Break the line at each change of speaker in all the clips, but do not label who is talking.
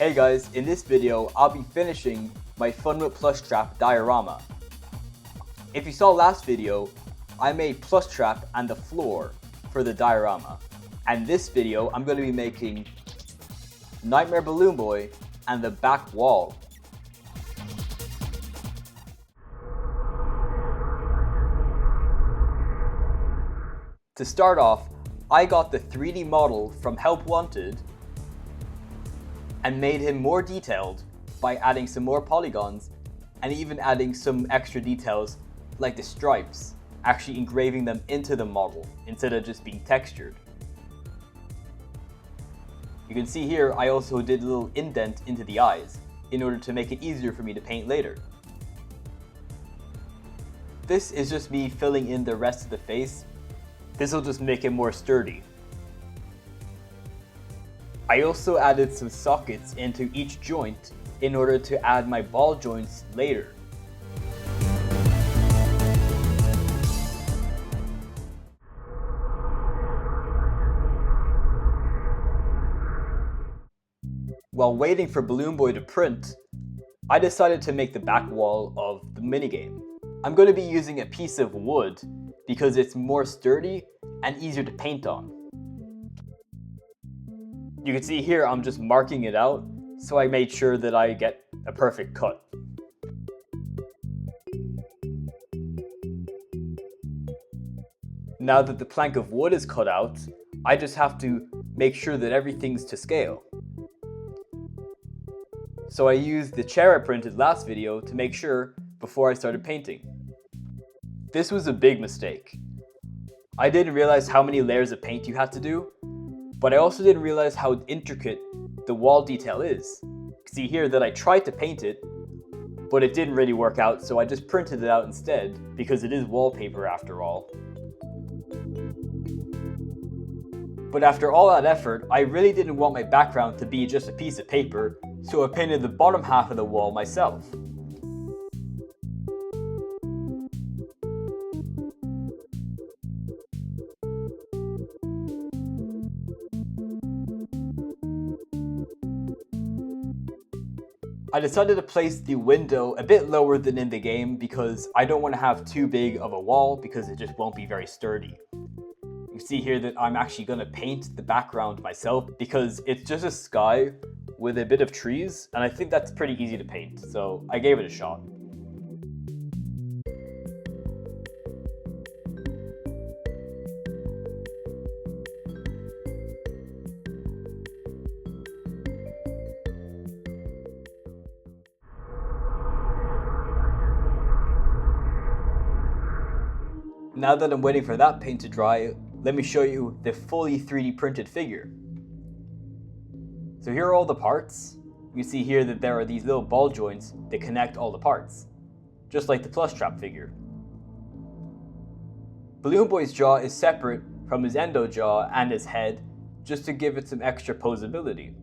Hey guys, in this video I'll be finishing my Fun with Plushtrap diorama. If you saw last video, I made Plushtrap and the floor for the diorama. And this video I'm going to be making Nightmare Balloon Boy and the back wall. To start off, I got the 3D model from Help Wanted and made him more detailed by adding some more polygons and even adding some extra details like the stripes, actually engraving them into the model instead of just being textured. You can see here I also did a little indent into the eyes in order to make it easier for me to paint later. This is just me filling in the rest of the face. This will just make it more sturdy. I also added some sockets into each joint in order to add my ball joints later. While waiting for Balloon Boy to print, I decided to make the back wall of the minigame. I'm going to be using a piece of wood because it's more sturdy and easier to paint on. You can see here I'm just marking it out, so I made sure that I get a perfect cut. Now that the plank of wood is cut out, I just have to make sure that everything's to scale. So I used the chair I printed last video to make sure before I started painting. This was a big mistake. I didn't realize how many layers of paint you had to do, but I also didn't realize how intricate the wall detail is. See here that I tried to paint it, but it didn't really work out, so I just printed it out instead because it is wallpaper after all. But after all that effort, I really didn't want my background to be just a piece of paper, so I painted the bottom half of the wall myself. I decided to place the window a bit lower than in the game because I don't want to have too big of a wall because it just won't be very sturdy. You see here that I'm actually going to paint the background myself because it's just a sky with a bit of trees, and I think that's pretty easy to paint, so I gave it a shot. Now that I'm waiting for that paint to dry, let me show you the fully 3D printed figure. So here are all the parts. You see here that there are these little ball joints that connect all the parts, just like the Plushtrap figure. Balloon Boy's jaw is separate from his endo jaw and his head, just to give it some extra posability.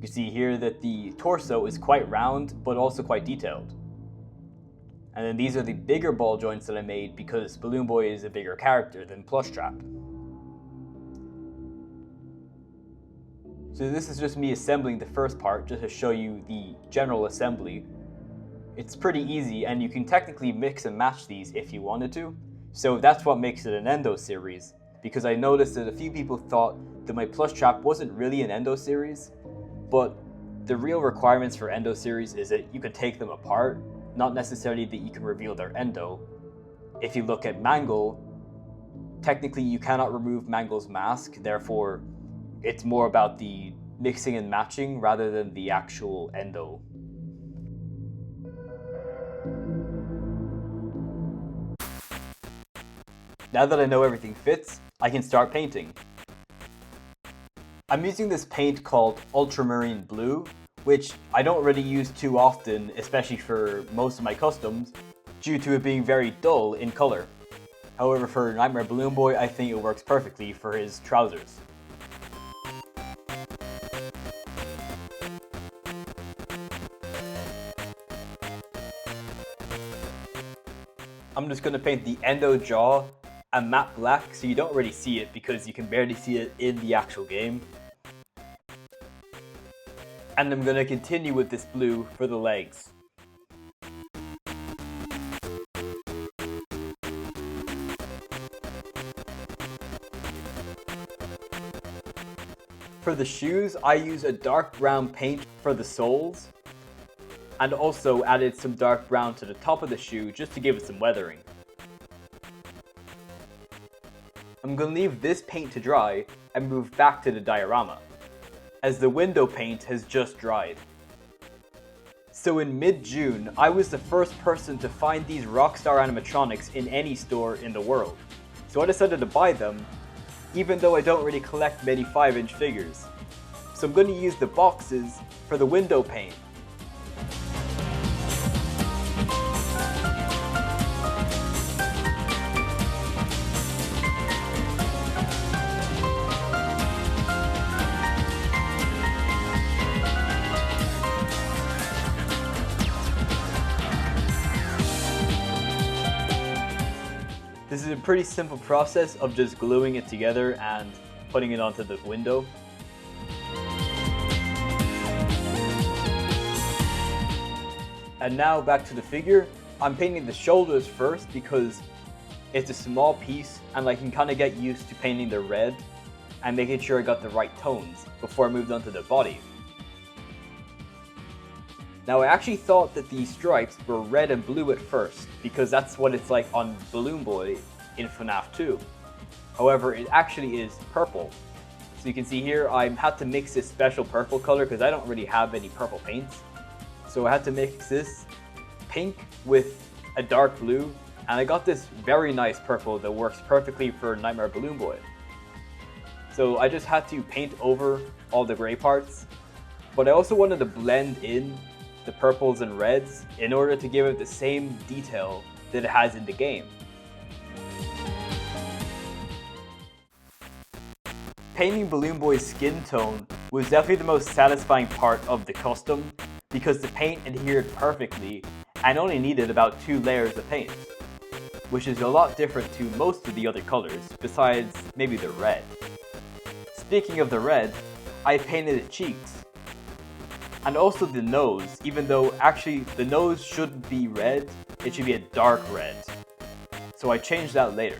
You see here that the torso is quite round, but also quite detailed. And then these are the bigger ball joints that I made because Balloon Boy is a bigger character than Plushtrap. So this is just me assembling the first part just to show you the general assembly. It's pretty easy and you can technically mix and match these if you wanted to. So that's what makes it an Endo-Series, because I noticed that a few people thought that my Plushtrap wasn't really an Endo-Series, but the real requirements for Endo-Series is that you can take them apart, not necessarily that you can reveal their endo. If you look at Mangle, technically you cannot remove Mangle's mask, therefore it's more about the mixing and matching rather than the actual endo. Now that I know everything fits, I can start painting. I'm using this paint called Ultramarine Blue, which I don't really use too often, especially for most of my customs, due to it being very dull in color. However, for Nightmare Balloon Boy, I think it works perfectly for his trousers. I'm just going to paint the endo jaw a matte black so you don't really see it because you can barely see it in the actual game. And I'm gonna continue with this blue for the legs. For the shoes, I use a dark brown paint for the soles, and also added some dark brown to the top of the shoe just to give it some weathering. I'm going to leave this paint to dry and move back to the diorama, as the window paint has just dried. So in mid-June, I was the first person to find these Rockstar animatronics in any store in the world. So I decided to buy them, even though I don't really collect many 5-inch figures. So I'm going to use the boxes for the window paint. This is a pretty simple process of just gluing it together and putting it onto the window. And now back to the figure. I'm painting the shoulders first because it's a small piece and I can kind of get used to painting the red and making sure I got the right tones before I moved on to the body. Now I actually thought that these stripes were red and blue at first because that's what it's like on Balloon Boy in FNAF 2. However, it actually is purple. So you can see here I had to mix this special purple color because I don't really have any purple paints. So I had to mix this pink with a dark blue and I got this very nice purple that works perfectly for Nightmare Balloon Boy. So I just had to paint over all the gray parts, but I also wanted to blend in the purples and reds in order to give it the same detail that it has in the game. Painting Balloon Boy's skin tone was definitely the most satisfying part of the custom because the paint adhered perfectly and only needed about 2 layers of paint, which is a lot different to most of the other colors besides maybe the red. Speaking of the red, I painted the cheeks. And also the nose, even though actually the nose shouldn't be red, it should be a dark red. So I changed that later.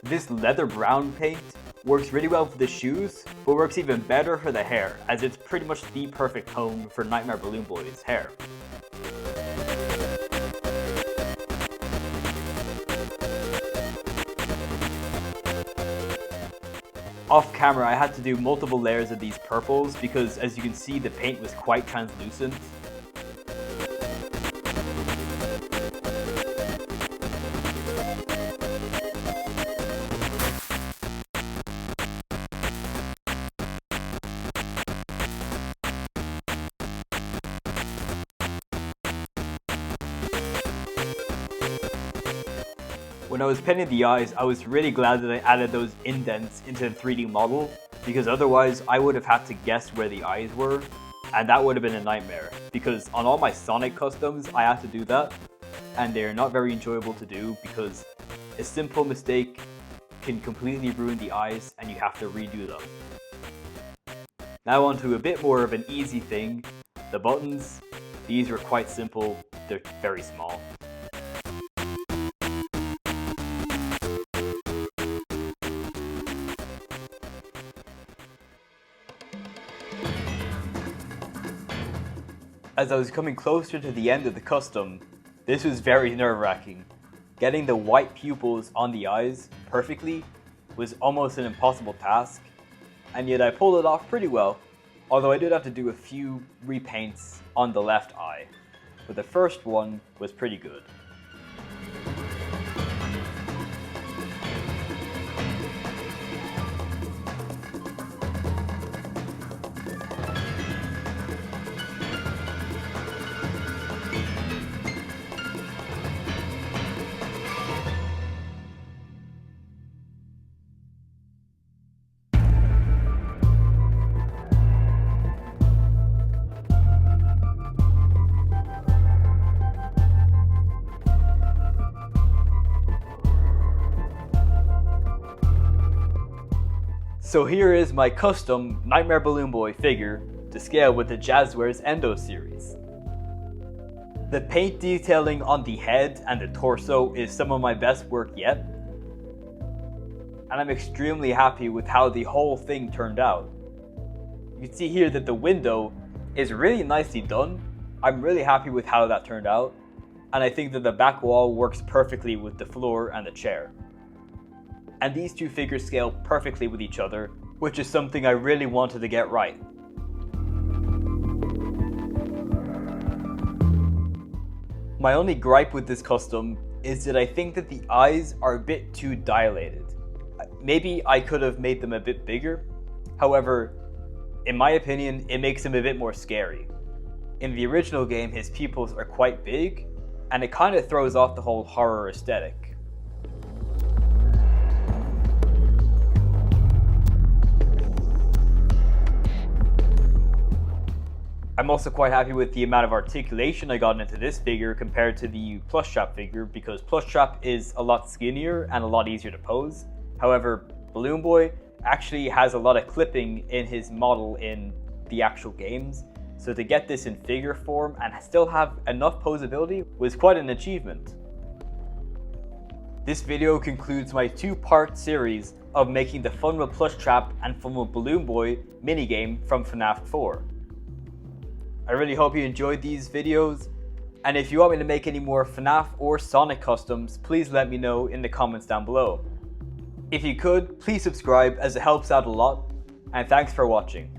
This leather brown paint works really well for the shoes, but works even better for the hair, as it's pretty much the perfect tone for Nightmare Balloon Boy's hair. Off camera, I had to do multiple layers of these purples because, as you can see, the paint was quite translucent. When I was painting the eyes, I was really glad that I added those indents into the 3D model, because otherwise I would have had to guess where the eyes were, and that would have been a nightmare, because on all my Sonic customs I had to do that, and they're not very enjoyable to do because a simple mistake can completely ruin the eyes and you have to redo them. Now on to a bit more of an easy thing, the buttons. These were quite simple, they're very small. As I was coming closer to the end of the custom, this was very nerve-wracking. Getting the white pupils on the eyes perfectly was almost an impossible task, and yet I pulled it off pretty well, although I did have to do a few repaints on the left eye, but the first one was pretty good. So here is my custom Nightmare Balloon Boy figure to scale with the Jazwares Endo-Series. The paint detailing on the head and the torso is some of my best work yet, and I'm extremely happy with how the whole thing turned out. You can see here that the window is really nicely done. I'm really happy with how that turned out, and I think that the back wall works perfectly with the floor and the chair. And these two figures scale perfectly with each other, which is something I really wanted to get right. My only gripe with this custom is that I think that the eyes are a bit too dilated. Maybe I could have made them a bit bigger. However, in my opinion, it makes him a bit more scary. In the original game, his pupils are quite big, and it kind of throws off the whole horror aesthetic. I'm also quite happy with the amount of articulation I got into this figure compared to the Plushtrap figure, because Plushtrap is a lot skinnier and a lot easier to pose. However, Balloon Boy actually has a lot of clipping in his model in the actual games, so to get this in figure form and still have enough posability was quite an achievement. This video concludes my two-part series of making the Fun with Plushtrap and Fun with Balloon Boy minigame from FNAF 4. I really hope you enjoyed these videos, and if you want me to make any more FNAF or Sonic customs, please let me know in the comments down below. If you could, please subscribe as it helps out a lot, and thanks for watching.